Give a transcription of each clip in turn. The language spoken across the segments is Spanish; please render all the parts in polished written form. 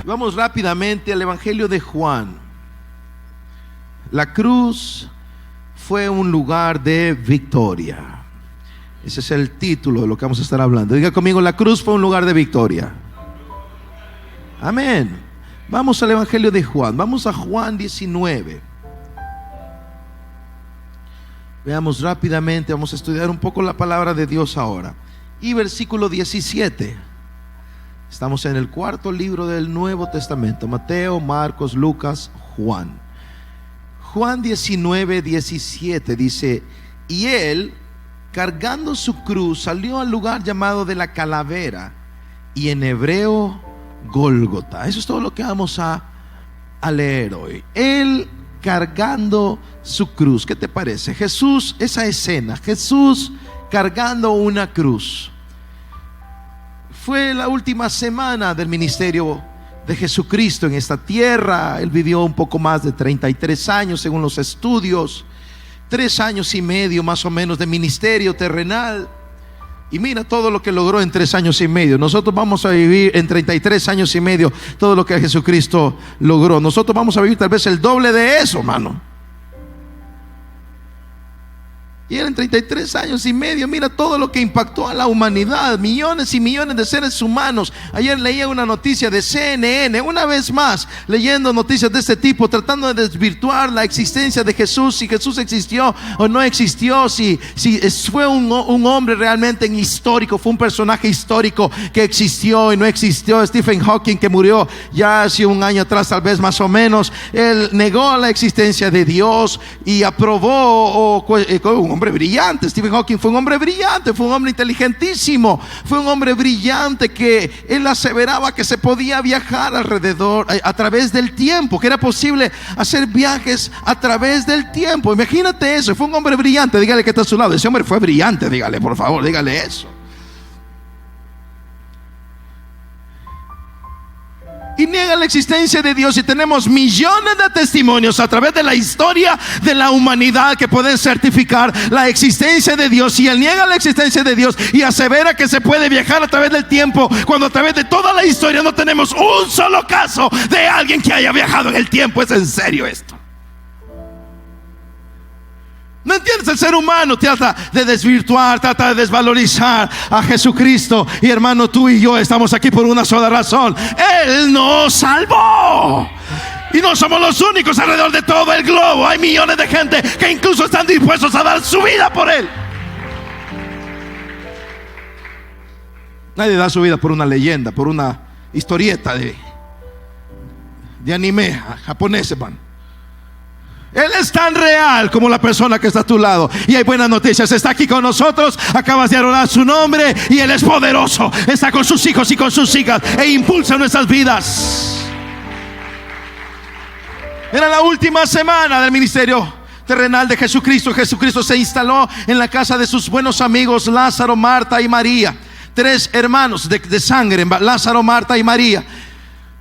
Vamos rápidamente al Evangelio de Juan. La cruz fue un lugar de victoria. Ese es el título de lo que vamos a estar hablando. Diga conmigo, la cruz fue un lugar de victoria. Amén. Vamos al Evangelio de Juan. Vamos a Juan 19. Veamos rápidamente. Vamos a estudiar un poco la palabra de Dios ahora. Y versículo 17. Estamos en el cuarto libro del Nuevo Testamento: Mateo, Marcos, Lucas, Juan. Juan 19, 17 dice: y él, cargando su cruz, salió al lugar llamado de la calavera, y en hebreo Gólgota. Eso es todo lo que vamos a leer hoy. Él cargando su cruz. ¿Qué te parece? Jesús, esa escena, Jesús cargando una cruz. Fue la última semana del ministerio de Jesucristo en esta tierra. Él vivió un poco más de 33 años según los estudios, 3 años y medio más o menos de ministerio terrenal. Y mira todo lo que logró en 3 años y medio. Nosotros vamos a vivir en 33 años y medio todo lo que Jesucristo logró. Nosotros vamos a vivir tal vez el doble de eso, hermano. Y él en 33 años y medio, mira todo lo que impactó a la humanidad. Millones y millones de seres humanos. Ayer leía una noticia de CNN, una vez más, leyendo noticias de este tipo, tratando de desvirtuar la existencia de Jesús. Si Jesús existió o no existió, si fue un hombre realmente histórico, fue un personaje histórico que existió y no existió. Stephen Hawking, que murió ya hace un año atrás, tal vez más o menos, él negó la existencia de Dios y aprobó un hombre brillante. Stephen Hawking fue un hombre brillante, fue un hombre inteligentísimo, fue un hombre brillante que él aseveraba que se podía viajar alrededor, a través del tiempo, que era posible hacer viajes a través del tiempo. Imagínate eso. Fue un hombre brillante. Dígale que está a su lado: ese hombre fue brillante. Dígale, por favor, dígale eso. Y niega la existencia de Dios, y tenemos millones de testimonios a través de la historia de la humanidad que pueden certificar la existencia de Dios. Y él niega la existencia de Dios y asevera que se puede viajar a través del tiempo, cuando a través de toda la historia no tenemos un solo caso de alguien que haya viajado en el tiempo. ¿Es en serio esto? ¿No entiendes? El ser humano trata de desvirtuar, trata de desvalorizar a Jesucristo. Y hermano, tú y yo estamos aquí por una sola razón: Él nos salvó. Y no somos los únicos alrededor de todo el globo. Hay millones de gente que incluso están dispuestos a dar su vida por Él. Nadie da su vida por una leyenda, por una historieta de anime japonés, hermano. Él es tan real como la persona que está a tu lado. Y hay buenas noticias: está aquí con nosotros. Acabas de adorar su nombre y Él es poderoso. Está con sus hijos y con sus hijas e impulsa nuestras vidas. Era la última semana del ministerio terrenal de Jesucristo. Jesucristo se instaló en la casa de sus buenos amigos Lázaro, Marta y María. 3 hermanos de sangre: Lázaro, Marta y María.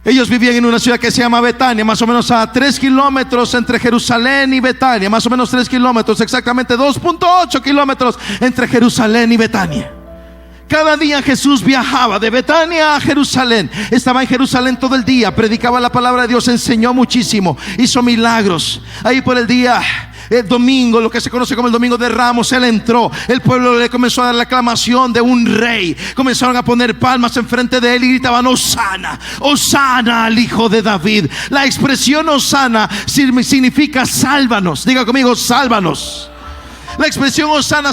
Ellos vivían en una ciudad que se llama Betania, más o menos a 3 kilómetros entre Jerusalén y Betania. Más o menos 3 kilómetros, exactamente 2.8 kilómetros entre Jerusalén y Betania. Cada día Jesús viajaba de Betania a Jerusalén. Estaba en Jerusalén todo el día, predicaba la palabra de Dios, enseñó muchísimo, hizo milagros. Ahí por el día, el domingo, lo que se conoce como el domingo de Ramos, Él entró. El pueblo le comenzó a dar la aclamación de un rey. Comenzaron a poner palmas enfrente de Él y gritaban: Hosana, Hosana al Hijo de David. La expresión Hosana significa sálvanos. Diga conmigo: sálvanos. La expresión Hosana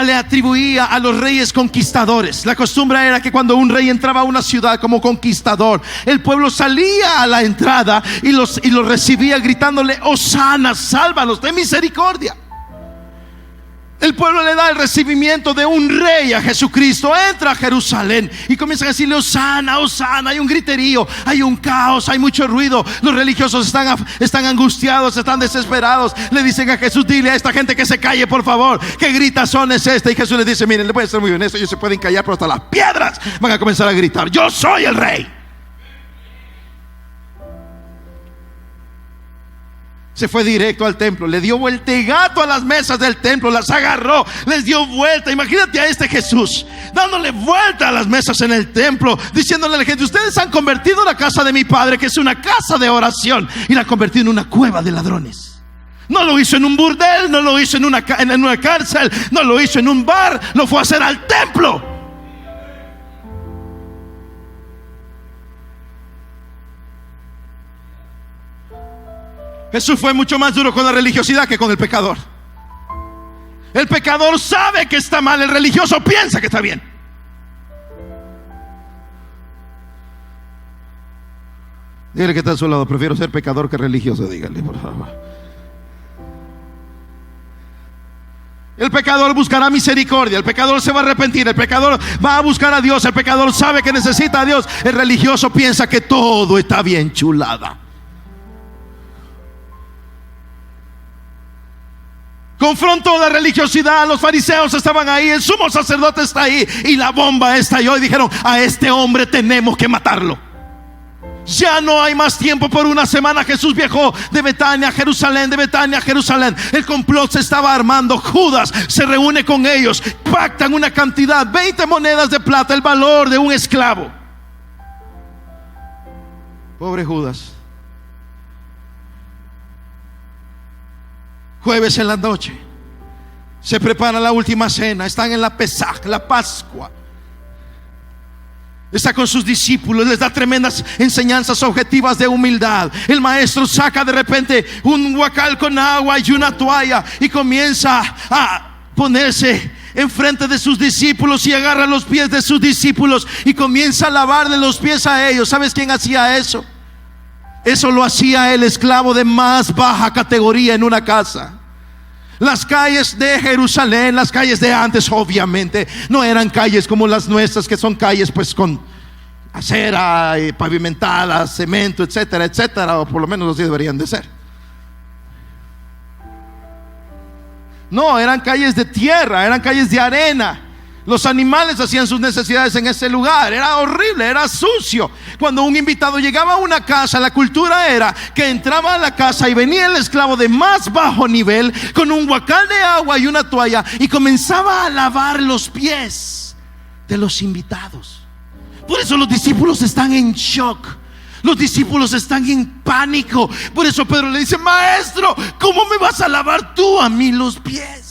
le atribuía a los reyes conquistadores. La costumbre era que cuando un rey entraba a una ciudad como conquistador, el pueblo salía a la entrada y los recibía gritándole: Hosana, sálvanos, ten misericordia. El pueblo le da el recibimiento de un rey a Jesucristo. Entra a Jerusalén y comienzan a decirle: Hosana, Hosana. Hay un griterío, hay un caos, hay mucho ruido. Los religiosos están angustiados, están desesperados. Le dicen a Jesús: dile a esta gente que se calle, por favor. ¿Qué gritazón es este? Y Jesús les dice: miren, le voy a ser muy honesto, ellos se pueden callar, pero hasta las piedras van a comenzar a gritar: yo soy el rey. Se fue directo al templo, le dio vueltegato a las mesas del templo, las agarró, les dio vuelta. Imagínate a este Jesús dándole vuelta a las mesas en el templo, diciéndole a la gente: ustedes han convertido la casa de mi padre, que es una casa de oración, y la han convertido en una cueva de ladrones. No lo hizo en un burdel, no lo hizo en una cárcel, no lo hizo en un bar, lo fue a hacer al templo. Jesús fue mucho más duro con la religiosidad que con el pecador. El pecador sabe que está mal, el religioso piensa que está bien. Dígale que está a su lado: prefiero ser pecador que religioso. Dígale, por favor. El pecador buscará misericordia, el pecador se va a arrepentir, el pecador va a buscar a Dios, el pecador sabe que necesita a Dios. El religioso piensa que todo está bien, chulada. Confrontó la religiosidad. Los fariseos estaban ahí, el sumo sacerdote está ahí, y la bomba estalló y dijeron: a este hombre tenemos que matarlo. Ya no hay más tiempo. Por una semana Jesús viajó de Betania a Jerusalén, de Betania a Jerusalén. El complot se estaba armando. Judas se reúne con ellos, pactan una cantidad, 20 monedas de plata, el valor de un esclavo. Pobre Judas. Jueves en la noche se prepara la última cena. Están en la Pesaj, la Pascua. Está con sus discípulos, les da tremendas enseñanzas objetivas de humildad. El maestro saca de repente un huacal con agua y una toalla y comienza a ponerse enfrente de sus discípulos y agarra los pies de sus discípulos y comienza a lavarle los pies a ellos. ¿Sabes quién hacía eso? Eso lo hacía el esclavo de más baja categoría en una casa. Las calles de Jerusalén, las calles de antes, obviamente no eran calles como las nuestras, que son calles pues con acera y pavimentadas, cemento, etcétera, etcétera, o por lo menos así deberían de ser. No, eran calles de tierra, eran calles de arena. Los animales hacían sus necesidades en ese lugar. Era horrible, era sucio. Cuando un invitado llegaba a una casa, la cultura era que entraba a la casa y venía el esclavo de más bajo nivel con un huacal de agua y una toalla y comenzaba a lavar los pies de los invitados. Por eso los discípulos están en shock. Los discípulos están en pánico. Por eso Pedro le dice: maestro, ¿cómo me vas a lavar tú a mí los pies?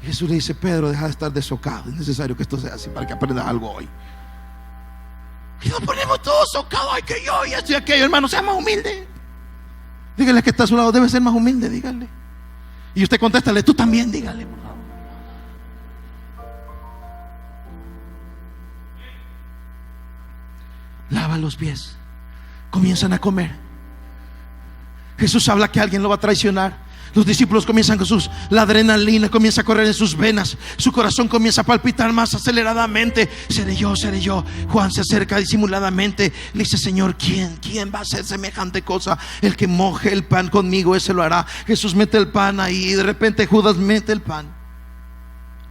Jesús le dice: Pedro, deja de estar desocado. Es necesario que esto sea así para que aprendas algo hoy. Y nos ponemos todos socados. Ay, que yo y esto y aquello. Hermano, sea más humilde. Dígale que está a su lado: debe ser más humilde, dígale. Y usted contéstale: tú también, dígale, por favor. Lava los pies. Comienzan a comer. Jesús habla que alguien lo va a traicionar. Los discípulos comienzan con la adrenalina comienza a correr en sus venas. Su corazón comienza a palpitar más aceleradamente. Seré yo, seré yo. Juan se acerca disimuladamente. Le dice: Señor, ¿quién va a hacer semejante cosa? El que moje el pan conmigo, ese lo hará. Jesús mete el pan ahí y de repente Judas mete el pan.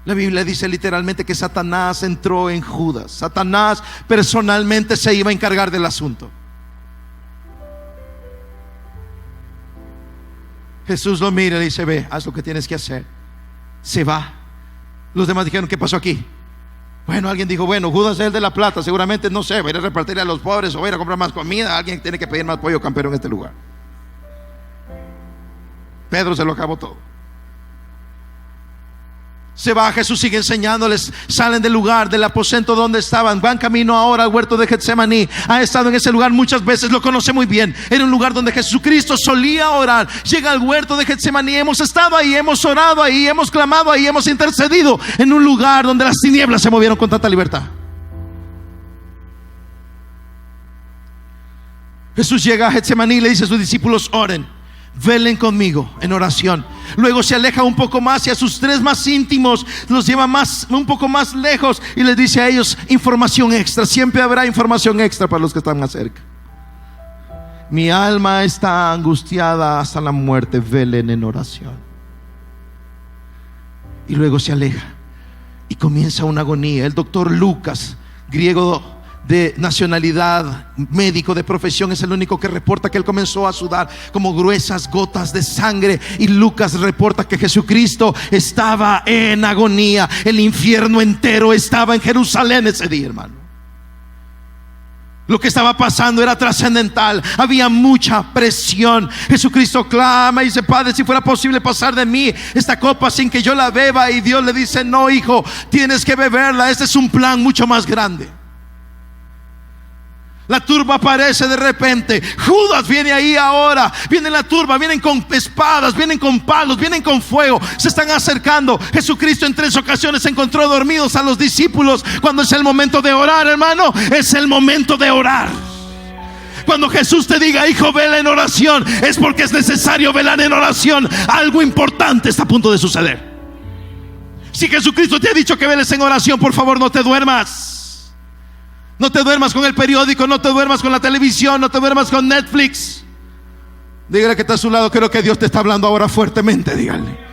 La Biblia dice literalmente que Satanás entró en Judas. Satanás personalmente se iba a encargar del asunto. Jesús lo mira y le dice: ve, haz lo que tienes que hacer. Se va. Los demás dijeron: ¿qué pasó aquí? Bueno, alguien dijo: bueno, Judas es el de la plata, seguramente, no sé, va a ir a repartirle a los pobres o va a ir a comprar más comida. Alguien tiene que pedir más pollo campero en este lugar. Pedro se lo acabó todo. Se va, Jesús sigue enseñándoles. Salen del lugar, del aposento donde estaban, van camino ahora al huerto de Getsemaní. Ha estado en ese lugar muchas veces, lo conoce muy bien. Era un lugar donde Jesucristo solía orar. Llega al huerto de Getsemaní. Hemos estado ahí, hemos orado ahí, hemos clamado ahí, hemos intercedido en un lugar donde las tinieblas se movieron con tanta libertad. Jesús llega a Getsemaní y le dice a sus discípulos: oren, velen conmigo en oración. Luego se aleja un poco más y a sus tres más íntimos los lleva un poco más lejos y les dice a ellos información extra. Siempre habrá información extra para los que están más cerca. Mi alma está angustiada hasta la muerte, velen en oración. Y luego se aleja y comienza una agonía. El doctor Lucas, griego de nacionalidad, médico de profesión, es el único que reporta que él comenzó a sudar como gruesas gotas de sangre. Y Lucas reporta que Jesucristo estaba en agonía. El infierno entero estaba en Jerusalén ese día, hermano. Lo que estaba pasando era trascendental. Había mucha presión. Jesucristo clama y dice: Padre, si fuera posible pasar de mí esta copa sin que yo la beba. Y Dios le dice: no, hijo, tienes que beberla. Este es un plan mucho más grande. La turba aparece de repente. Judas viene ahí ahora. Viene la turba, vienen con espadas, vienen con palos, vienen con fuego. Se están acercando. Jesucristo en 3 ocasiones encontró dormidos a los discípulos. Cuando es el momento de orar, hermano, es el momento de orar. Cuando Jesús te diga: hijo, vela en oración, es porque es necesario velar en oración. Algo importante está a punto de suceder. Si Jesucristo te ha dicho que veles en oración, por favor, no te duermas. No te duermas con el periódico, no te duermas con la televisión, no te duermas con Netflix. Dígale que está a su lado: creo que Dios te está hablando ahora fuertemente. Dígale.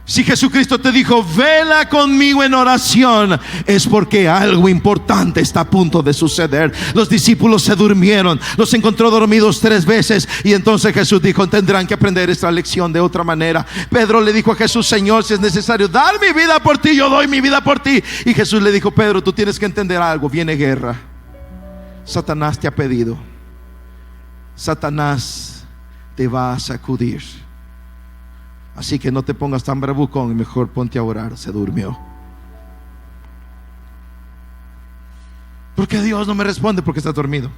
Si Jesucristo te dijo: vela conmigo en oración, es porque algo importante está a punto de suceder. Los discípulos se durmieron, los encontró dormidos 3 veces. Y entonces Jesús dijo: tendrán que aprender esta lección de otra manera. Pedro le dijo a Jesús: Señor, si es necesario dar mi vida por ti, yo doy mi vida por ti. Y Jesús le dijo: Pedro, tú tienes que entender algo. Viene guerra. Satanás te ha pedido. Satanás te va a sacudir. Así que no te pongas tan bravucón y mejor ponte a orar. Se durmió. ¿Por qué Dios no me responde? Porque está dormido.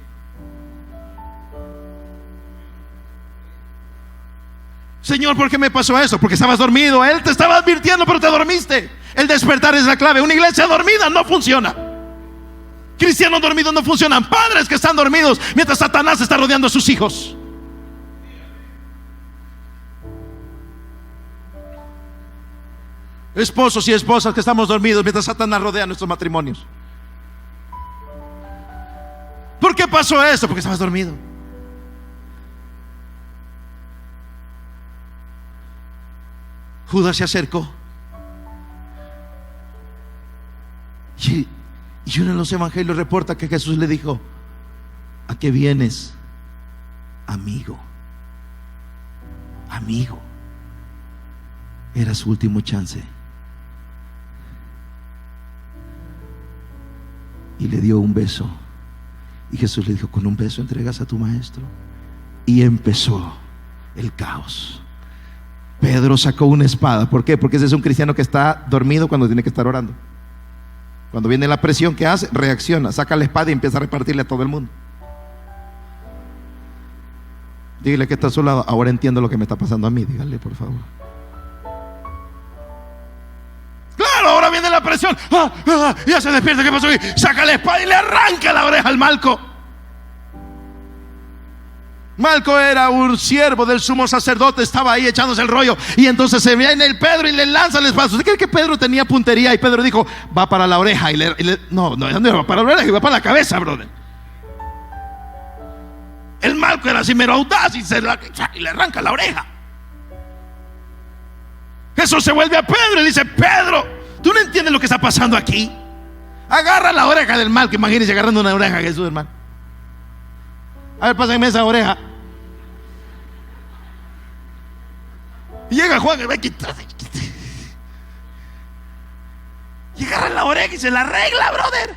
Señor, ¿por qué me pasó eso? Porque estabas dormido. Él te estaba advirtiendo, pero te dormiste. El despertar es la clave. Una iglesia dormida no funciona. Cristianos dormidos no funcionan. Padres que están dormidos mientras Satanás está rodeando a sus hijos. Esposos y esposas que estamos dormidos mientras Satanás rodea nuestros matrimonios. ¿Por qué pasó esto? Porque estabas dormido. Judas se acercó. Y uno de los evangelios reporta que Jesús le dijo: ¿a qué vienes, amigo? Amigo. Era su último chance. Y le dio un beso. Y Jesús le dijo: con un beso entregas a tu maestro. Y empezó el caos. Pedro sacó una espada. ¿Por qué? Porque ese es un cristiano que está dormido cuando tiene que estar orando. Cuando viene la presión, ¿qué hace? Reacciona, saca la espada y empieza a repartirle a todo el mundo. Dígale que está a su lado: ahora entiendo lo que me está pasando a mí. Dígale, por favor. Claro, ahora viene la presión. Ya se despierta. ¿Qué pasó aquí? Saca la espada y le arranca la oreja al Malco. Malco era un siervo del sumo sacerdote. Estaba ahí echándose el rollo. Y entonces se viene el Pedro y le lanza la espada. ¿Usted cree que Pedro tenía puntería? Y Pedro dijo: va para la oreja. No, va para la oreja, y va para la cabeza, brother. El Malco era así mero audaz y le arranca la oreja. Jesús se vuelve a Pedro y le dice: Pedro, ¿tú no entiendes lo que está pasando aquí? Agarra la oreja del Malco. Imagínense agarrando una oreja a Jesús, hermano. A ver, pásenme esa oreja. Y llega Juan y va a quitar. Y agarra la oreja y se la arregla, brother.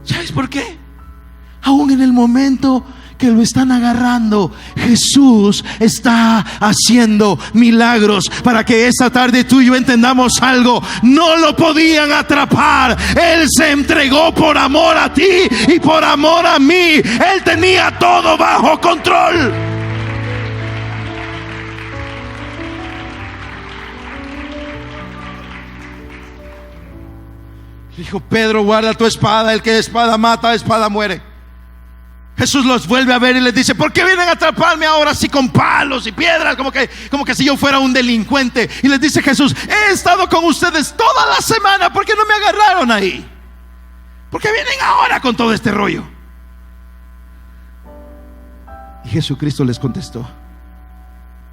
¿Sabes por qué? Aún en el momento que lo están agarrando, Jesús está haciendo milagros. Para que esta tarde tú y yo entendamos algo: no lo podían atrapar. Él se entregó por amor a ti y por amor a mí. Él tenía todo bajo control. Dijo Pedro: guarda tu espada. El que espada mata, espada muere. Jesús los vuelve a ver y les dice: ¿por qué vienen a atraparme ahora así con palos y piedras? Como que si yo fuera un delincuente. Y les dice Jesús: he estado con ustedes toda la semana. ¿Por qué no me agarraron ahí? ¿Por qué vienen ahora con todo este rollo? Y Jesucristo les contestó: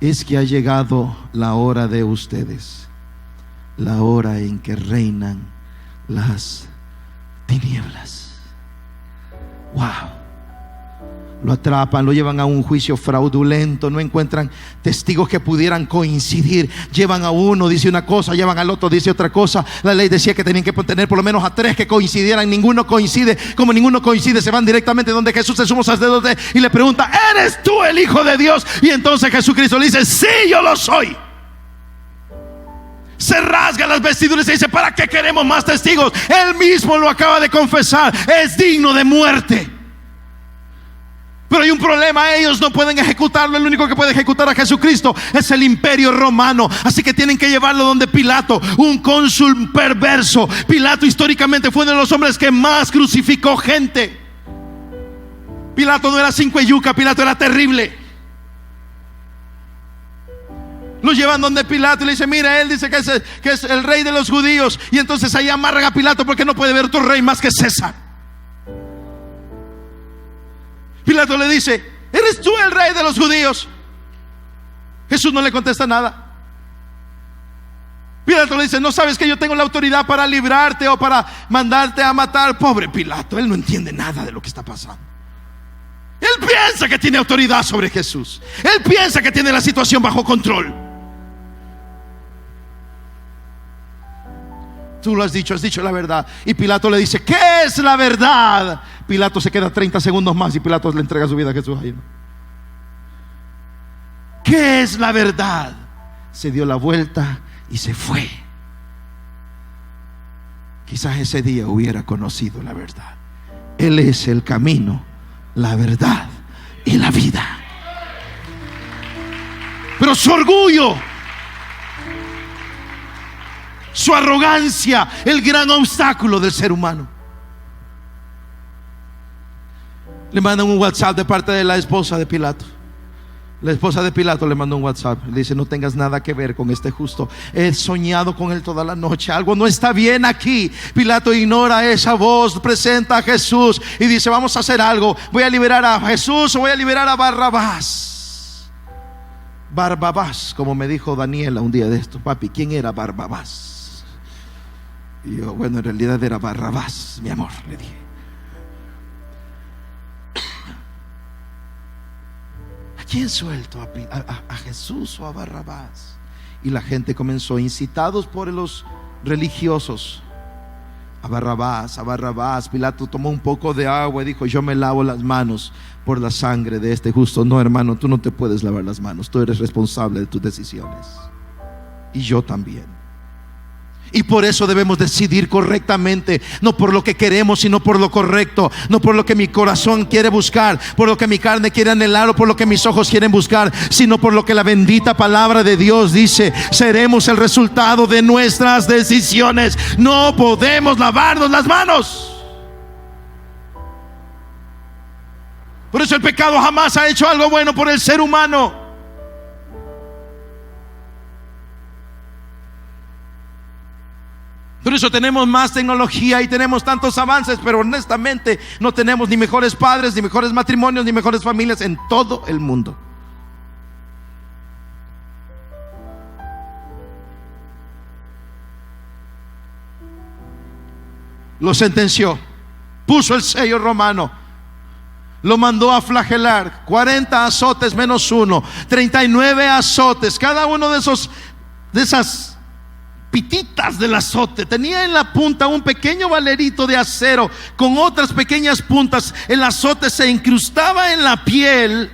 es que ha llegado la hora de ustedes. la hora en que reinan las tinieblas. Wow. Lo atrapan, lo llevan a un juicio fraudulento, no encuentran testigos que pudieran coincidir. Llevan a uno, dice una cosa, llevan al otro, dice otra cosa. La ley decía que tenían que tener por lo menos a 3 que coincidieran. Ninguno coincide. Como ninguno coincide, se van directamente donde Jesús, el sumo sacerdote, y le pregunta: ¿eres tú el Hijo de Dios? Y entonces Jesucristo le dice: sí, yo lo soy. Se rasga las vestiduras y dice: ¿para qué queremos más testigos? Él mismo lo acaba de confesar, es digno de muerte. Pero hay un problema: ellos no pueden ejecutarlo. El único que puede ejecutar a Jesucristo es el imperio romano. Así que tienen que llevarlo donde Pilato, un cónsul perverso. Pilato históricamente fue uno de los hombres que más crucificó gente. Pilato no era cinco y yuca, Pilato era terrible. Lo llevan donde Pilato y le dice: mira, él dice que es el rey de los judíos. Y entonces ahí amarran a Pilato porque no puede ver otro rey más que César. Pilato le dice: ¿eres tú el rey de los judíos? Jesús no le contesta nada. Pilato le dice: ¿no sabes que yo tengo la autoridad para librarte o para mandarte a matar? Pobre Pilato, él no entiende nada de lo que está pasando. Él piensa que tiene autoridad sobre Jesús. Él piensa que tiene la situación bajo control. Tú lo has dicho la verdad. Y Pilato le dice: ¿qué es la verdad? Pilato se queda 30 segundos más y Pilato le entrega su vida a Jesús ahí, ¿no? ¿Qué es la verdad? Se dio la vuelta y se fue. Quizás ese día hubiera conocido la verdad. Él es el camino, la verdad y la vida. Pero su orgullo, su arrogancia, el gran obstáculo del ser humano. Le mandan un WhatsApp de parte de la esposa de Pilato. La esposa de Pilato le mandó un WhatsApp. Le dice: no tengas nada que ver con este justo. He soñado con él toda la noche. Algo no está bien aquí. Pilato ignora esa voz, presenta a Jesús y dice: vamos a hacer algo. Voy a liberar a Jesús o voy a liberar a Barrabás. Barrabás, como me dijo Daniela un día de esto: papi, ¿quién era Barrabás? Y yo: bueno, en realidad era Barrabás, mi amor, le dije. ¿A quién suelto? ¿A Jesús o a Barrabás? Y la gente comenzó, incitados por los religiosos: a Barrabás, a Barrabás. Pilato tomó un poco de agua y dijo: yo me lavo las manos por la sangre de este justo. No, hermano, tú no te puedes lavar las manos. Tú eres responsable de tus decisiones. Y yo también. Y por eso debemos decidir correctamente, no por lo que queremos, sino por lo correcto. No por lo que mi corazón quiere buscar, por lo que mi carne quiere anhelar o por lo que mis ojos quieren buscar, sino por lo que la bendita palabra de Dios dice. Seremos el resultado de nuestras decisiones. No podemos lavarnos las manos. Por eso el pecado jamás ha hecho algo bueno por el ser humano. Por eso tenemos más tecnología y tenemos tantos avances, pero honestamente no tenemos ni mejores padres, ni mejores matrimonios, ni mejores familias en todo el mundo. Lo sentenció, puso el sello romano, lo mandó a flagelar. 40 azotes menos 1, 39 azotes. Cada uno de esas pititas del azote tenía en la punta un pequeño valerito de acero con otras pequeñas puntas. El azote se incrustaba en la piel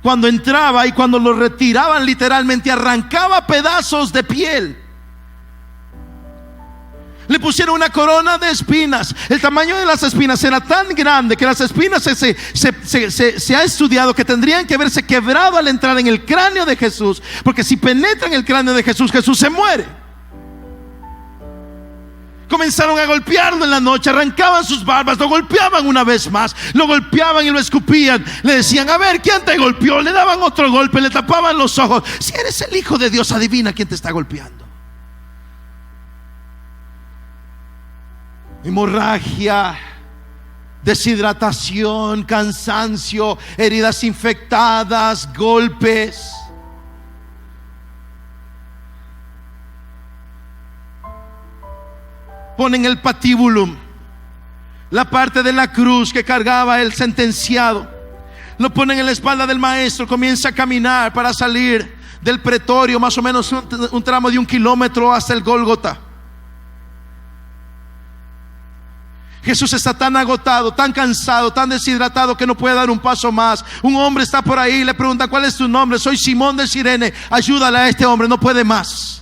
cuando entraba, y cuando lo retiraban, literalmente arrancaba pedazos de piel. Le pusieron una corona de espinas. El tamaño de las espinas era tan grande que las espinas se ha estudiado que tendrían que haberse quebrado al entrar en el cráneo de Jesús, porque si penetran el cráneo de Jesús, Jesús se muere. Comenzaron a golpearlo en la noche, arrancaban sus barbas, lo golpeaban una vez más, lo golpeaban y lo escupían. Le decían: a ver, ¿quién te golpeó? Le daban otro golpe, le tapaban los ojos. Si eres el Hijo de Dios, adivina quién te está golpeando. Hemorragia, deshidratación, cansancio, heridas infectadas, golpes. ponen el patíbulum, la parte de la cruz que cargaba el sentenciado, lo ponen en la espalda del maestro. Comienza a caminar para salir del pretorio, más o menos un tramo de 1 kilómetro hasta el Gólgota. Jesús está tan agotado, tan cansado, tan deshidratado que no puede dar un paso más. Un hombre está por ahí y le pregunta: ¿cuál es tu nombre? Soy Simón de Cirene. Ayúdale a este hombre, no puede más.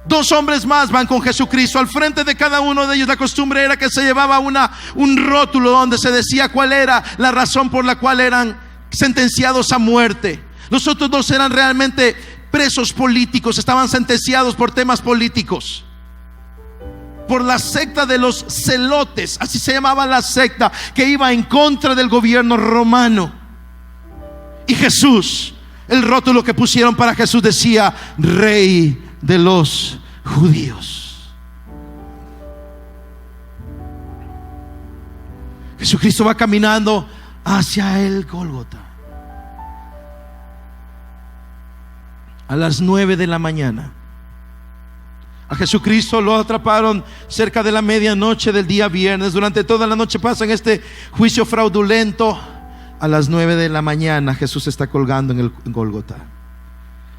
2 hombres más van con Jesucristo. Al frente de cada uno de ellos la costumbre era que se llevaba un rótulo donde se decía cuál era la razón por la cual eran sentenciados a muerte. Los otros 2 eran realmente presos políticos, estaban sentenciados por temas políticos, por la secta de los celotes, así se llamaba la secta, que iba en contra del gobierno romano. Y Jesús, el rótulo que pusieron para Jesús decía: Rey de los judíos. Jesucristo va caminando hacia el Gólgota. A las 9 de la mañana a Jesucristo lo atraparon cerca de la medianoche del día viernes. Durante toda la noche pasan este juicio fraudulento. A las 9 de la mañana Jesús está colgando en el Gólgota.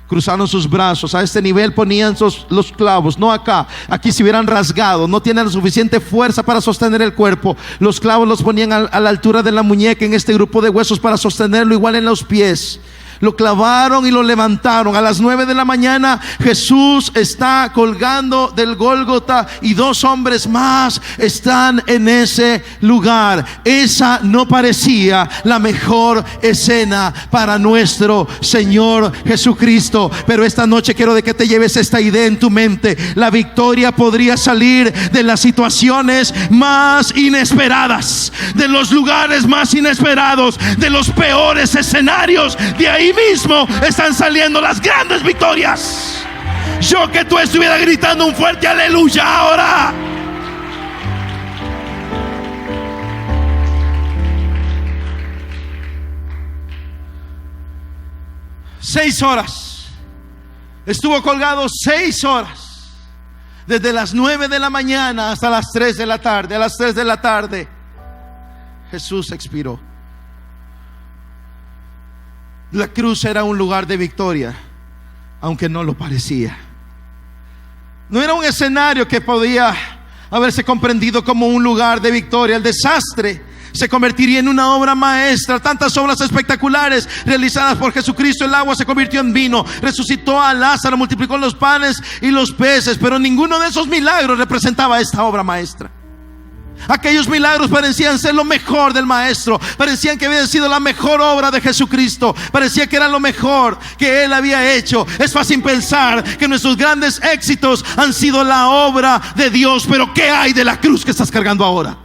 Cruzaron sus brazos. A este nivel ponían los clavos, no acá. Aquí se hubieran rasgado. No tienen la suficiente fuerza para sostener el cuerpo. Los clavos los ponían a la altura de la muñeca, en este grupo de huesos, para sostenerlo, igual en los pies. Lo clavaron y lo levantaron. A las 9 de la mañana Jesús está colgando del Gólgota y 2 hombres más están en ese lugar. Esa no parecía la mejor escena para nuestro Señor Jesucristo. Pero esta noche quiero de que te lleves esta idea en tu mente. La victoria podría salir de las situaciones más inesperadas, de los lugares más inesperados, de los peores escenarios. De ahí mismo están saliendo las grandes victorias. Yo que tú estuviera gritando un fuerte aleluya ahora. Seis horas estuvo colgado, 6 horas, desde las 9 de la mañana hasta las 3 de la tarde. A las 3 de la tarde Jesús expiró. La cruz era un lugar de victoria, aunque no lo parecía. No era un escenario que podía haberse comprendido como un lugar de victoria. El desastre se convertiría en una obra maestra. Tantas obras espectaculares realizadas por Jesucristo. El agua se convirtió en vino, resucitó a Lázaro, multiplicó los panes y los peces, pero ninguno de esos milagros representaba esta obra maestra. Aquellos milagros parecían ser lo mejor del maestro, parecían que habían sido la mejor obra de Jesucristo, parecía que era lo mejor que Él había hecho. Es fácil pensar que nuestros grandes éxitos han sido la obra de Dios, pero ¿qué hay de la cruz que estás cargando ahora?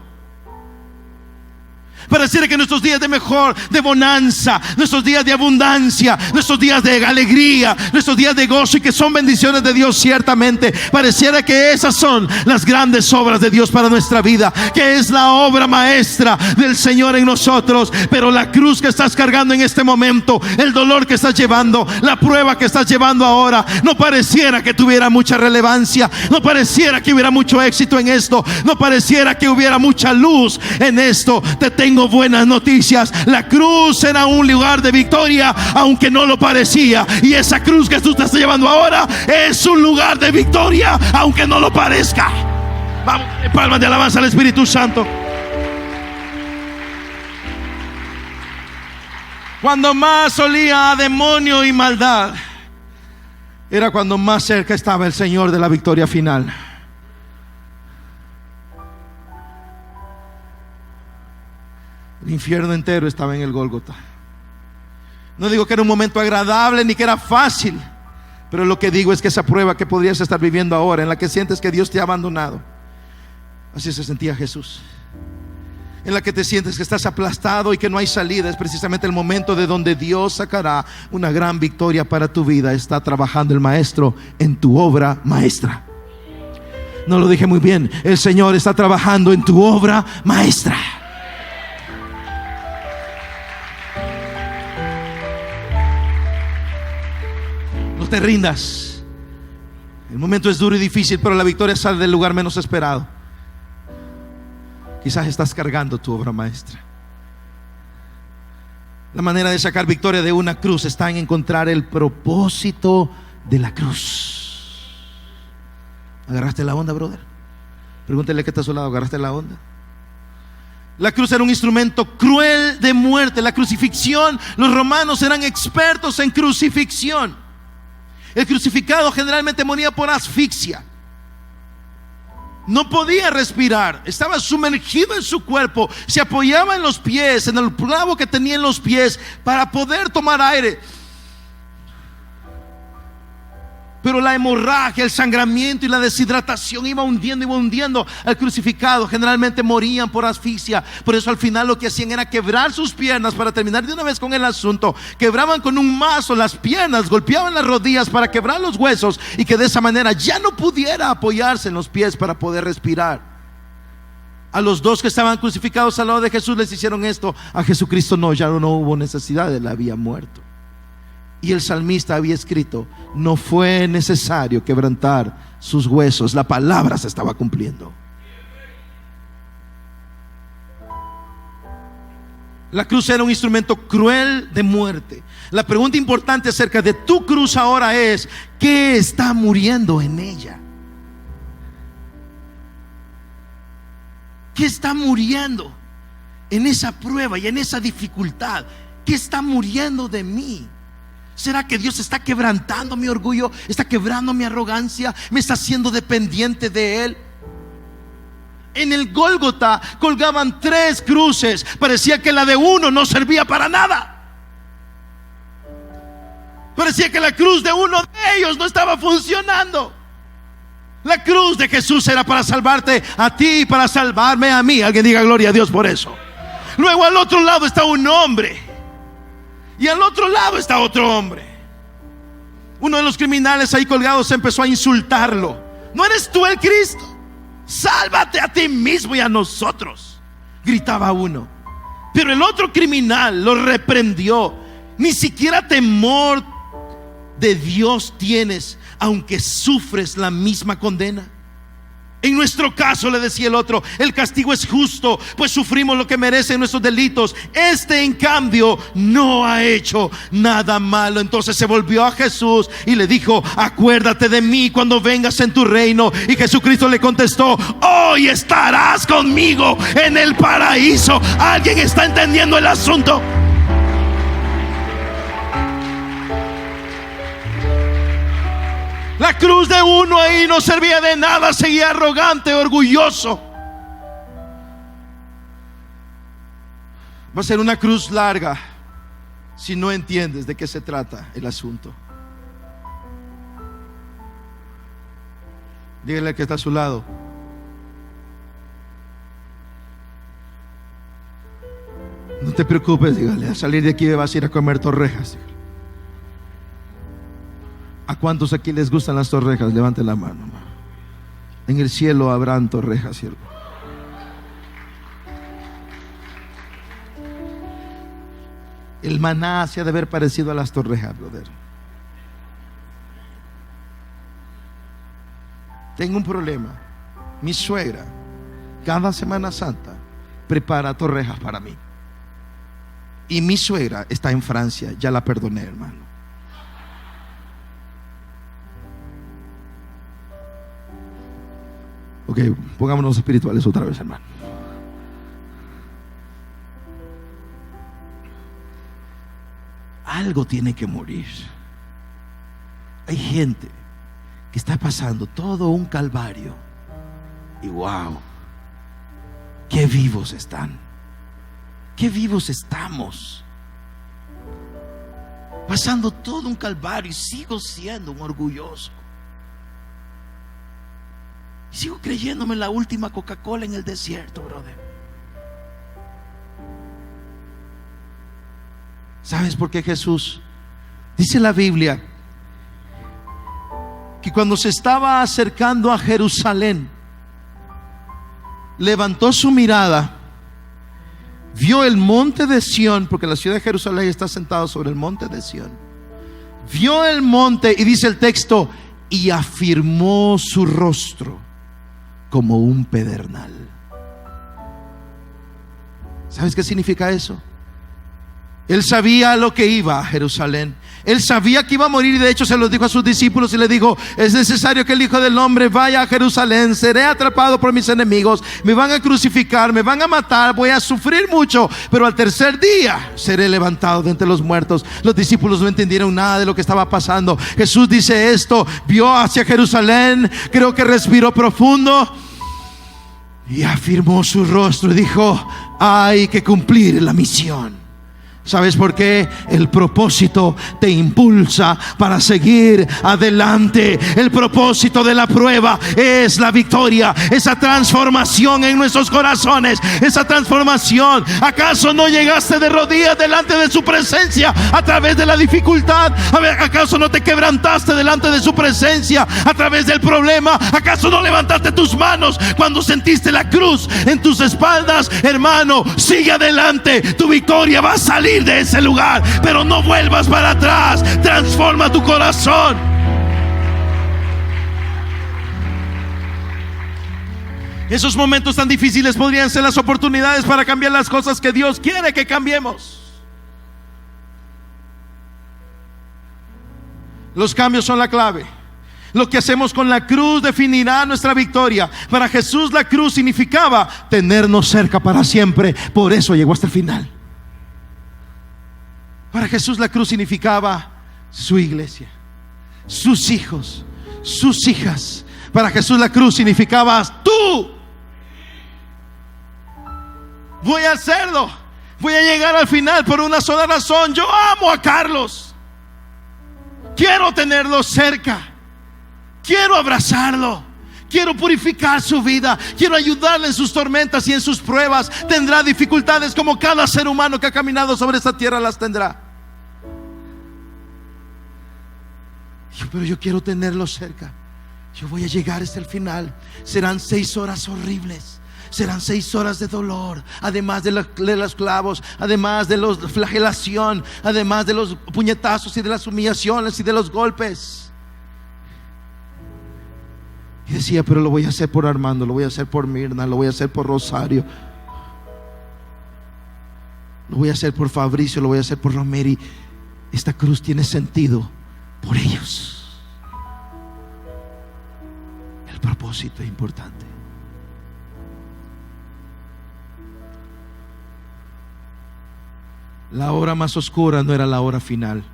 Pareciera que nuestros días de de bonanza, nuestros días de abundancia, nuestros días de alegría, nuestros días de gozo, y que son bendiciones de Dios ciertamente, pareciera que esas son las grandes obras de Dios para nuestra vida, que es la obra maestra del Señor en nosotros. Pero la cruz que estás cargando en este momento, el dolor que estás llevando, la prueba que estás llevando ahora, no pareciera que tuviera mucha relevancia, no pareciera que hubiera mucho éxito en esto, no pareciera que hubiera mucha luz en esto. Te tengo buenas noticias. La cruz era un lugar de victoria, aunque no lo parecía. Y esa cruz que tú estás llevando ahora es un lugar de victoria, aunque no lo parezca. Vamos, palmas de alabanza al Espíritu Santo. Cuando más olía a demonio y maldad, era cuando más cerca estaba el Señor de la victoria final. El infierno entero estaba en el Gólgota. No digo que era un momento agradable ni que era fácil, pero lo que digo es que esa prueba que podrías estar viviendo ahora, en la que sientes que Dios te ha abandonado, así se sentía Jesús. En la que te sientes que estás aplastado y que no hay salida, es precisamente el momento de donde Dios sacará una gran victoria para tu vida. Está trabajando el Maestro en tu obra maestra. No lo dije muy bien. El Señor está trabajando en tu obra maestra. No te rindas. El momento es duro y difícil, pero la victoria sale del lugar menos esperado. Quizás estás cargando tu obra maestra. La manera de sacar victoria de una cruz está en encontrar el propósito de la cruz. ¿Agarraste la onda, brother? Pregúntale que está a su lado, ¿agarraste la onda? La cruz era un instrumento cruel de muerte. La crucifixión, los romanos eran expertos en crucifixión. El crucificado generalmente moría por asfixia. No podía respirar, estaba sumergido en su cuerpo, se apoyaba en los pies, en el clavo que tenía en los pies para poder tomar aire. Pero la hemorragia, el sangramiento y la deshidratación iba hundiendo al crucificado. Generalmente morían por asfixia. Por eso al final lo que hacían era quebrar sus piernas para terminar de una vez con el asunto. Quebraban con un mazo las piernas, golpeaban las rodillas para quebrar los huesos y que de esa manera ya no pudiera apoyarse en los pies para poder respirar. A los dos que estaban crucificados al lado de Jesús les hicieron esto. A Jesucristo no, ya no hubo necesidad, él había muerto. Y el salmista había escrito: no fue necesario quebrantar sus huesos, la palabra se estaba cumpliendo. La cruz era un instrumento cruel de muerte. La pregunta importante acerca de tu cruz ahora es: ¿qué está muriendo en ella? ¿Qué está muriendo en esa prueba y en esa dificultad? ¿Qué está muriendo de mí? ¿Será que Dios está quebrantando mi orgullo? ¿Está quebrando mi arrogancia? ¿Me está haciendo dependiente de Él? En el Gólgota colgaban 3 cruces. Parecía que la de uno no servía para nada. Parecía que la cruz de uno de ellos no estaba funcionando. La cruz de Jesús era para salvarte a ti y para salvarme a mí. Alguien diga gloria a Dios por eso. Luego al otro lado está un hombre y al otro lado está otro hombre. Uno de los criminales ahí colgados empezó a insultarlo. ¿No eres tú el Cristo? Sálvate a ti mismo y a nosotros, gritaba uno. Pero el otro criminal lo reprendió. Ni siquiera temor de Dios tienes, aunque sufres la misma condena. En nuestro caso, le decía el otro, el castigo es justo, pues sufrimos lo que merecen nuestros delitos. Este, en cambio, no ha hecho nada malo. Entonces se volvió a Jesús y le dijo: acuérdate de mí cuando vengas en tu reino. Y Jesucristo le contestó: hoy estarás conmigo en el paraíso. ¿Alguien está entendiendo el asunto? La cruz de uno ahí no servía de nada, seguía arrogante, orgulloso. Va a ser una cruz larga si no entiendes de qué se trata el asunto. Dígale al que está a su lado: no te preocupes, dígale, a salir de aquí vas a ir a comer torrejas. ¿A cuántos aquí les gustan las torrejas? Levante la mano. En el cielo habrán torrejas, siervo. El maná se ha de haber parecido a las torrejas, brother. Tengo un problema. Mi suegra, cada Semana Santa, prepara torrejas para mí. Y mi suegra está en Francia. Ya la perdoné, hermano. Ok, pongámonos espirituales otra vez, hermano. Algo tiene que morir. Hay gente que está pasando todo un calvario y wow, qué vivos están, qué vivos estamos, pasando todo un calvario y sigo siendo un orgulloso. Sigo creyéndome la última Coca-Cola en el desierto, brother. ¿Sabes por qué Jesús? Dice la Biblia que cuando se estaba acercando a Jerusalén, levantó su mirada, vio el monte de Sión, porque la ciudad de Jerusalén está sentada sobre el monte de Sión. Vio el monte y dice el texto, y afirmó su rostro como un pedernal. ¿Sabes qué significa eso? Él sabía a lo que iba a Jerusalén. Él sabía que iba a morir, y de hecho se lo dijo a sus discípulos y le dijo: es necesario que el Hijo del Hombre vaya a Jerusalén, seré atrapado por mis enemigos, me van a crucificar, me van a matar, voy a sufrir mucho, pero al tercer día seré levantado de entre los muertos. Los discípulos no entendieron nada de lo que estaba pasando. Jesús dice esto, vio hacia Jerusalén, creo que respiró profundo y afirmó su rostro y dijo: hay que cumplir la misión. ¿Sabes por qué? El propósito te impulsa para seguir adelante. El propósito de la prueba es la victoria, esa transformación en nuestros corazones, esa transformación. ¿Acaso no llegaste de rodillas delante de su presencia a través de la dificultad? ¿Acaso no te quebrantaste delante de su presencia a través del problema? ¿Acaso no levantaste tus manos cuando sentiste la cruz en tus espaldas? Hermano, sigue adelante, tu victoria va a salir de ese lugar, pero no vuelvas para atrás. Transforma tu corazón. Esos momentos tan difíciles podrían ser las oportunidades para cambiar las cosas que Dios quiere que cambiemos. Los cambios son la clave. Lo que hacemos con la cruz definirá nuestra victoria. Para Jesús la cruz significaba tenernos cerca para siempre. Por eso llegó hasta el final. Para Jesús la cruz significaba su iglesia, sus hijos, sus hijas. Para Jesús la cruz significaba tú. Voy a hacerlo. Voy a llegar al final por una sola razón. Yo amo a Carlos. Quiero tenerlo cerca. Quiero abrazarlo. Quiero purificar su vida. Quiero ayudarle en sus tormentas y en sus pruebas. Tendrá dificultades como cada ser humano que ha caminado sobre esta tierra las tendrá. Pero yo quiero tenerlo cerca. Yo voy a llegar hasta el final. Serán 6 horas horribles. Serán 6 horas de dolor, además de los clavos, además de la flagelación, además de los puñetazos y de las humillaciones y de los golpes. Y decía: pero lo voy a hacer por Armando, lo voy a hacer por Mirna, lo voy a hacer por Rosario, lo voy a hacer por Fabricio, lo voy a hacer por Romeri. Esta cruz tiene sentido por ellos. El propósito es importante. La hora más oscura no era la hora final.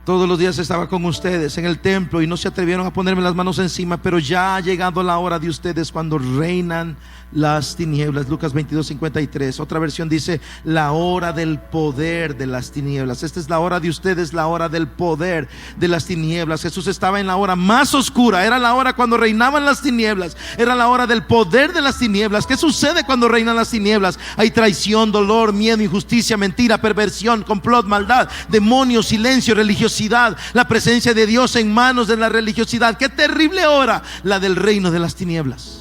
Todos los días estaba con ustedes en el templo y no se atrevieron a ponerme las manos encima, pero ya ha llegado la hora de ustedes cuando reinan las tinieblas. Lucas 22:53. Otra versión dice: la hora del poder de las tinieblas. Esta es la hora de ustedes, la hora del poder de las tinieblas. Jesús estaba en la hora más oscura. Era la hora cuando reinaban las tinieblas. Era la hora del poder de las tinieblas. ¿Qué sucede cuando reinan las tinieblas? Hay traición, dolor, miedo, injusticia, mentira, perversión, complot, maldad, demonios, silencio, religiosidad, la presencia de Dios en manos de la religiosidad. Qué terrible hora la del reino de las tinieblas.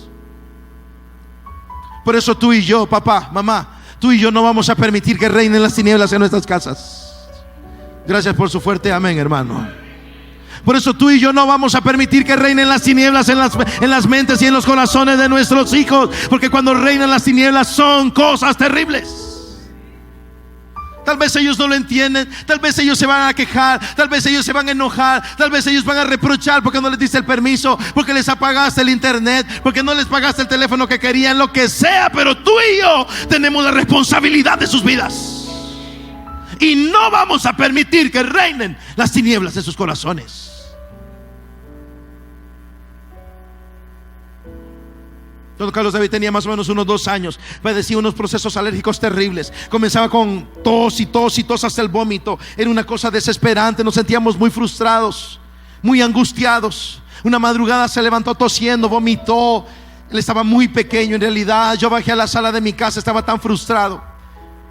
Por eso tú y yo, papá, mamá, tú y yo no vamos a permitir que reinen las tinieblas en nuestras casas. Gracias por su fuerte amén, hermano. Por eso tú y yo no vamos a permitir que reinen las tinieblas en las mentes y en los corazones de nuestros hijos, porque cuando reinan las tinieblas son cosas terribles. Tal vez ellos no lo entienden, tal vez ellos se van a quejar, tal vez ellos se van a enojar, tal vez ellos van a reprochar porque no les diste el permiso, porque les apagaste el internet, porque no les pagaste el teléfono que querían, lo que sea. Pero tú y yo tenemos la responsabilidad de sus vidas y no vamos a permitir que reinen las tinieblas en sus corazones. Don Carlos David tenía más o menos unos 2 años. Padecía unos procesos alérgicos terribles. Comenzaba con tos y tos y tos hasta el vómito. Era una cosa desesperante. Nos sentíamos muy frustrados, muy angustiados. Una madrugada se levantó tosiendo, vomitó. Él estaba muy pequeño en realidad. Yo bajé a la sala de mi casa, estaba tan frustrado.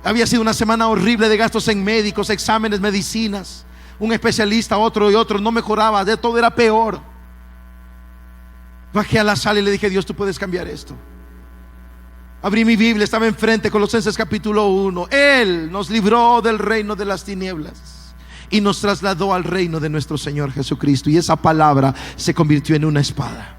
Había sido una semana horrible de gastos en médicos, exámenes, medicinas. Un especialista, otro y otro. No mejoraba, de todo era peor. Bajé a la sala y le dije: Dios, tú puedes cambiar esto. Abrí mi Biblia, estaba enfrente, Colosenses capítulo 1. Él nos libró del reino de las tinieblas y nos trasladó al reino de nuestro Señor Jesucristo. Y esa palabra se convirtió en una espada.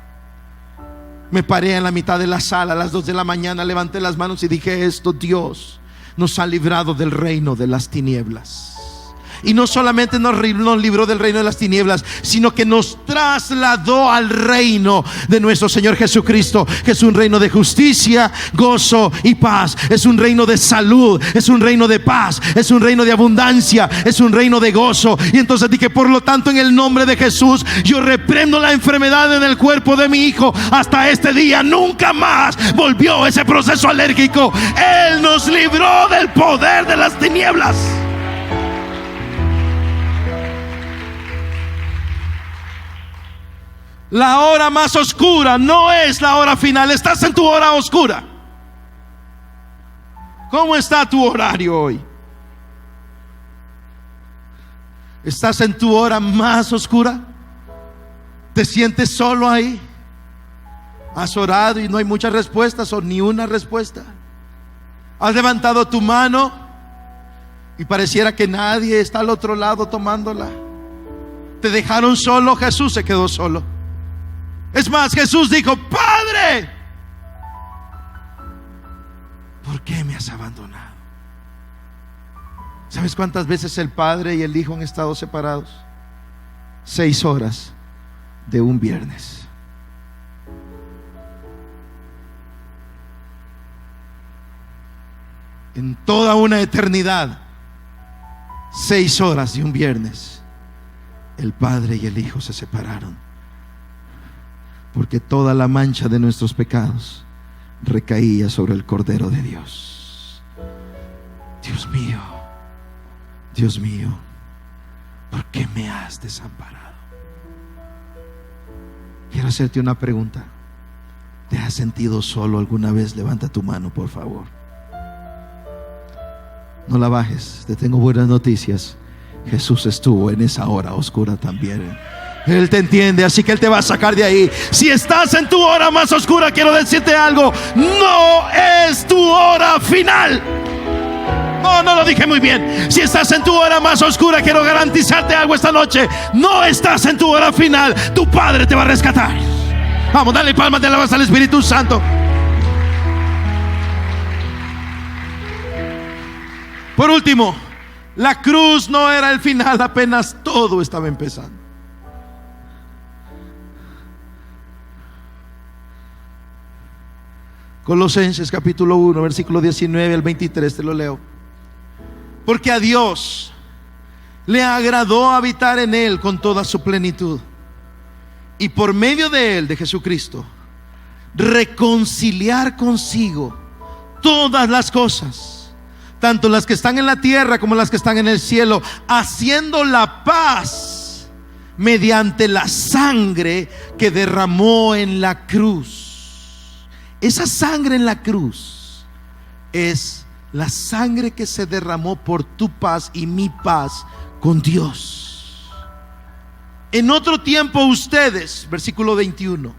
Me paré en la mitad de la sala a las 2 de la mañana, levanté las manos y dije: esto, Dios nos ha librado del reino de las tinieblas. Y no solamente nos libró del reino de las tinieblas, sino que nos trasladó al reino de nuestro Señor Jesucristo, que es un reino de justicia, gozo y paz. Es un reino de salud, es un reino de paz, es un reino de abundancia, es un reino de gozo. Y entonces dije: por lo tanto, en el nombre de Jesús, yo reprendo la enfermedad en el cuerpo de mi hijo. Hasta este día nunca más volvió ese proceso alérgico. Él nos libró del poder de las tinieblas. La hora más oscura no es la hora final. Estás en tu hora oscura. ¿Cómo está tu horario hoy? ¿Estás en tu hora más oscura? ¿Te sientes solo ahí? ¿Has orado y no hay muchas respuestas o ni una respuesta? ¿Has levantado tu mano y pareciera que nadie está al otro lado tomándola? ¿Te dejaron solo? Jesús se quedó solo. Es más, Jesús dijo: Padre, ¿por qué me has abandonado? ¿Sabes cuántas veces el Padre y el Hijo han estado separados? 6 horas de un viernes. En toda una eternidad, 6 horas de un viernes, el Padre y el Hijo se separaron. Porque toda la mancha de nuestros pecados recaía sobre el Cordero de Dios. Dios mío, Dios mío, ¿por qué me has desamparado? Quiero hacerte una pregunta. ¿Te has sentido solo alguna vez? Levanta tu mano, por favor. No la bajes. Te tengo buenas noticias. Jesús estuvo en esa hora oscura también. Él te entiende, así que Él te va a sacar de ahí. Si estás en tu hora más oscura, quiero decirte algo: no es tu hora final. No lo dije muy bien. Si estás en tu hora más oscura, quiero garantizarte algo esta noche: no estás en tu hora final. Tu Padre te va a rescatar. Vamos, dale palmas de alabanza al Espíritu Santo. Por último, la cruz no era el final, apenas todo estaba empezando. Colosenses capítulo 1, versículo 19 al 23, te lo leo. Porque a Dios le agradó habitar en Él con toda su plenitud, y por medio de Él, de Jesucristo, reconciliar consigo todas las cosas, tanto las que están en la tierra como las que están en el cielo, haciendo la paz mediante la sangre que derramó en la cruz. Esa sangre en la cruz es la sangre que se derramó por tu paz y mi paz con Dios. En otro tiempo ustedes, versículo 21,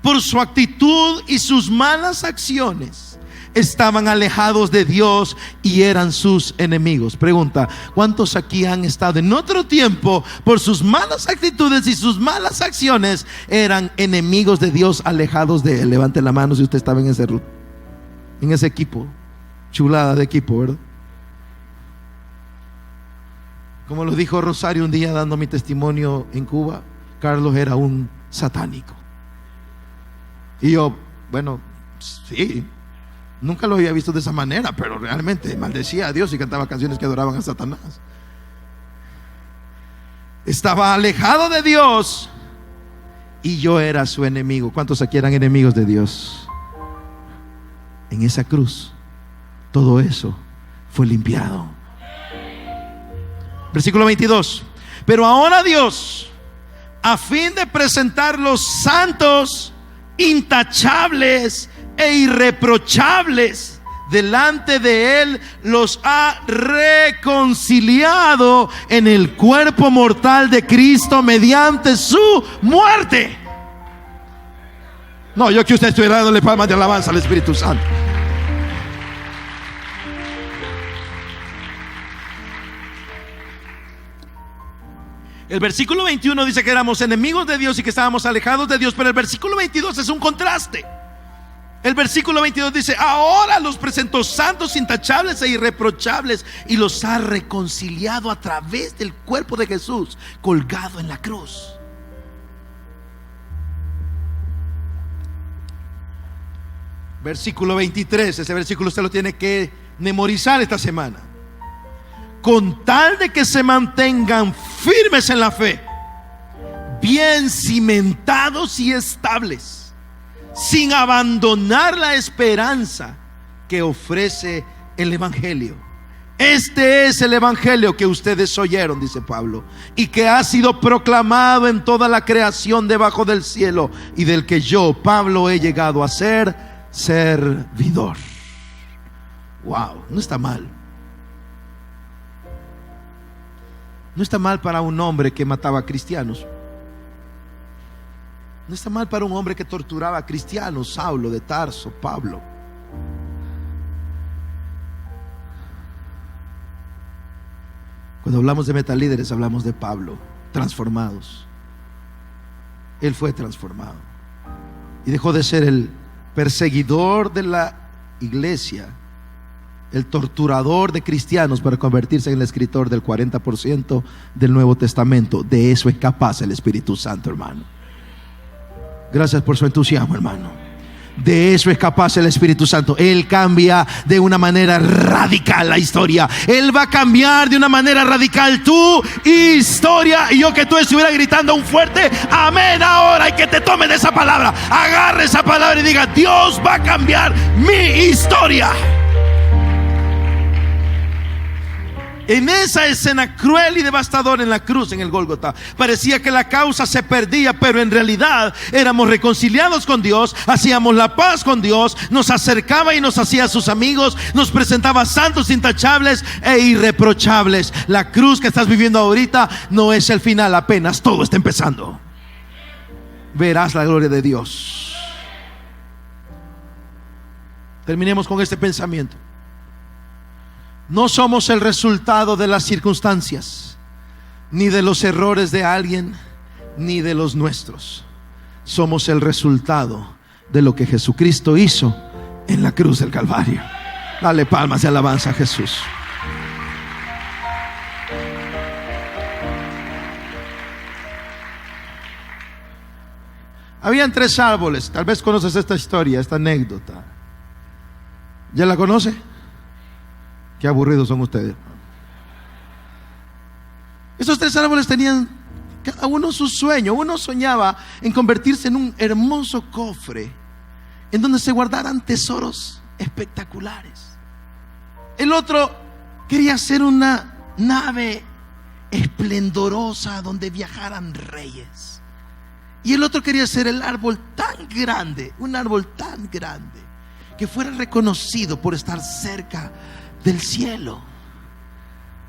por su actitud y sus malas acciones, estaban alejados de Dios y eran sus enemigos. Pregunta: ¿cuántos aquí han estado en otro tiempo, por sus malas actitudes y sus malas acciones, eran enemigos de Dios, alejados de Él? Levante la mano si usted estaba en ese equipo. Chulada de equipo, ¿verdad? Como lo dijo Rosario un día dando mi testimonio en Cuba, Carlos era un satánico. Y yo, bueno, sí, nunca lo había visto de esa manera, pero realmente maldecía a Dios y cantaba canciones que adoraban a Satanás. Estaba alejado de Dios y yo era su enemigo. ¿Cuántos aquí eran enemigos de Dios? En esa cruz todo eso fue limpiado. Versículo 22. Pero ahora Dios, a fin de presentarlos santos, intachables e irreprochables delante de Él, los ha reconciliado en el cuerpo mortal de Cristo mediante su muerte. No, yo que usted estuviera dándole palmas de alabanza al Espíritu Santo. El versículo 21 dice que éramos enemigos de Dios y que estábamos alejados de Dios, pero el versículo 22 es un contraste. El versículo 22 dice: ahora los presentó santos, intachables e irreprochables, y los ha reconciliado a través del cuerpo de Jesús colgado en la cruz. Versículo 23, ese versículo usted lo tiene que memorizar esta semana. Con tal de que se mantengan firmes en la fe, bien cimentados y estables, sin abandonar la esperanza que ofrece el Evangelio. Este es el Evangelio que ustedes oyeron, dice Pablo, y que ha sido proclamado en toda la creación debajo del cielo, y del que yo, Pablo, he llegado a ser servidor. Wow, no está mal. No está mal para un hombre que mataba a cristianos. No está mal para un hombre que torturaba a cristianos, Saulo de Tarso, Pablo. Cuando hablamos de metalíderes, hablamos de Pablo, transformados. Él fue transformado y dejó de ser el perseguidor de la iglesia, el torturador de cristianos, para convertirse en el escritor del 40% del Nuevo Testamento. De eso es capaz el Espíritu Santo, hermano. Gracias por su entusiasmo, hermano. De eso es capaz el Espíritu Santo. Él cambia de una manera radical la historia. Él va a cambiar de una manera radical tu historia. Y yo que tú estuviera gritando un fuerte amén ahora, y que te tomen esa palabra. Agarre esa palabra y diga: Dios va a cambiar mi historia. En esa escena cruel y devastadora en la cruz, en el Gólgota, parecía que la causa se perdía, pero en realidad éramos reconciliados con Dios, hacíamos la paz con Dios, nos acercaba y nos hacía sus amigos, nos presentaba santos, intachables e irreprochables. La cruz que estás viviendo ahorita no es el final, apenas todo está empezando. Verás la gloria de Dios. Terminemos con este pensamiento. No somos el resultado de las circunstancias, ni de los errores de alguien, ni de los nuestros. Somos el resultado de lo que Jesucristo hizo en la cruz del Calvario. Dale palmas de alabanza a Jesús. Habían 3 árboles. Tal vez conoces esta historia, esta anécdota. ¿Ya la conoce? Qué aburridos son ustedes. Esos 3 árboles tenían cada uno su sueño. Uno soñaba en convertirse en un hermoso cofre en donde se guardaran tesoros espectaculares. El otro quería ser una nave esplendorosa donde viajaran reyes. Y el otro quería ser el árbol tan grande, un árbol tan grande, que fuera reconocido por estar cerca del cielo.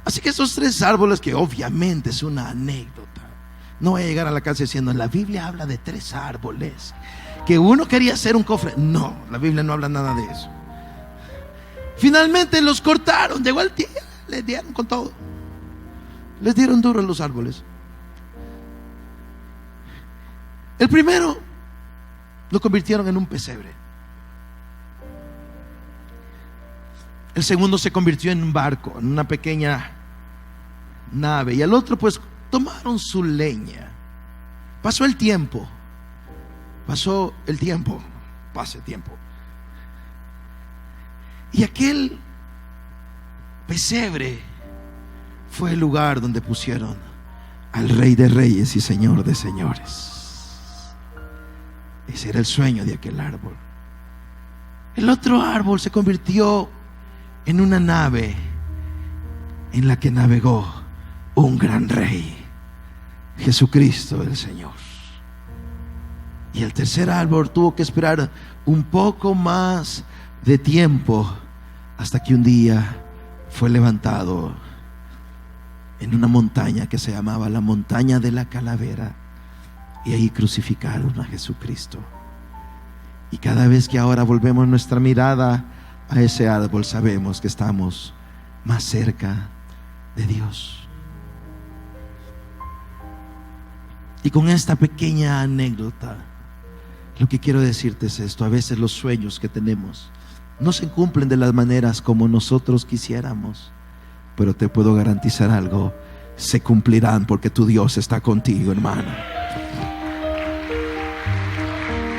Así que esos 3 árboles, que obviamente es una anécdota, no voy a llegar a la casa diciendo: la Biblia habla de 3 árboles, que uno quería hacer un cofre. No, la Biblia no habla nada de eso. Finalmente los cortaron, llegó el día, les dieron con todo, les dieron duro a los árboles. El primero lo convirtieron en un pesebre. El segundo se convirtió en un barco, en una pequeña nave. Y el otro, pues, tomaron su leña. Pasó el tiempo. Pasa el tiempo. Y aquel pesebre fue el lugar donde pusieron al Rey de Reyes y Señor de Señores. Ese era el sueño de aquel árbol. El otro árbol se convirtió en una nave en la que navegó un gran rey, Jesucristo el Señor. Y el tercer árbol tuvo que esperar un poco más de tiempo, hasta que un día fue levantado en una montaña que se llamaba la montaña de la calavera, y ahí crucificaron a Jesucristo. Y cada vez que ahora volvemos nuestra mirada a ese árbol, sabemos que estamos más cerca de Dios. Y con esta pequeña anécdota, lo que quiero decirte es esto: a veces los sueños que tenemos no se cumplen de las maneras como nosotros quisiéramos, pero te puedo garantizar algo: se cumplirán, porque tu Dios está contigo, hermano.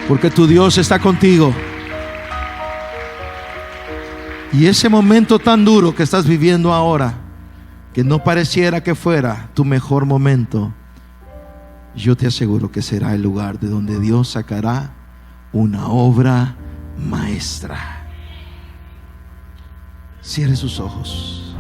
Porque tu Dios está contigo. Y ese momento tan duro que estás viviendo ahora, que no pareciera que fuera tu mejor momento, yo te aseguro que será el lugar de donde Dios sacará una obra maestra. Cierre sus ojos.